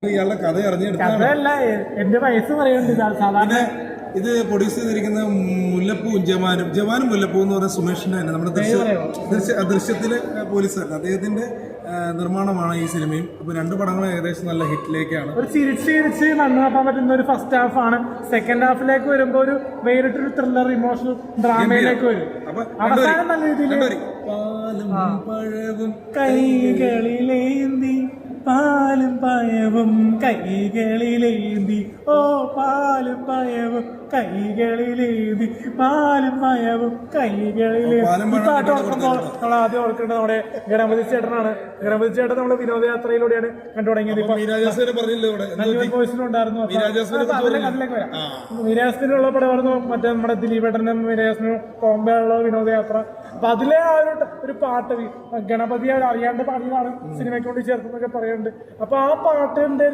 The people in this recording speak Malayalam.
ഇയാളുടെ കഥ കഥയല്ല, എന്റെ വയസ്സ് പറയുന്നുണ്ട്. സാധാരണ ഇത് പ്രൊഡ്യൂസ് ചെയ്തിരിക്കുന്ന മുല്ലപ്പൂവും ജവാനും മുല്ലപ്പൂ എന്ന് പറയുന്ന സുമേഷിന്റെ തന്നെ നമ്മുടെ ദൃശ്യത്തിലെ പോലീസുകാരൻ അദ്ദേഹത്തിന്റെ നിർമ്മാണമാണ് ഈ സിനിമയും. അപ്പൊ രണ്ട് പടങ്ങളും ഏകദേശം നല്ല ഹിറ്റിലേക്കാണ്. ഒരു ചിരിച്ച് നന്നാക്കാൻ പറ്റുന്ന ഒരു ഫസ്റ്റ് ഹാഫ് ആണ്. സെക്കൻഡ് ഹാഫിലേക്ക് വരുമ്പോ ഒരു വേറിട്ടൊരു ത്രില്ലർ ഇമോഷണൽ ഡ്രാമയിലേക്ക് വരും. അവസാനം നല്ല രീതിയിൽ കൈകളിലേന്തി പാലും പഴവും കൈകളിലേന്തി, ഓ പാലും പഴവും കൈകളിലേന്തി, പാലും പഴവും കൈകളിലേന്തി. പാട്ട് ഓർക്കുമ്പോൾ നമ്മൾ ആദ്യം ഓർക്കേണ്ടത് നമ്മുടെ ഗണപതി ചേട്ടനാണ്. ഗണപതി ചേട്ടൻ നമ്മൾ വിനോദയാത്രയിലൂടെയാണ് കണ്ടു തുടങ്ങിയത്. ഉണ്ടായിരുന്നു. അതിലേക്ക് വരാം. വിനയാസത്തിനുള്ള പടമായിരുന്നു മറ്റേ നമ്മുടെ ദിലീപേട്ടനും വിനയാസനും കോമ്പയുള്ള വിനോദയാത്ര. അപ്പൊ അതിലെ ആ ഒരു പാട്ട് ഗണപതി അറിയാണ്ട് പാടിയതാണ് സിനിമയ്ക്ക് വേണ്ടി ചേർത്തെന്നൊക്കെ പറയുന്നുണ്ട്. അപ്പൊ ആ പാട്ടിന്റെ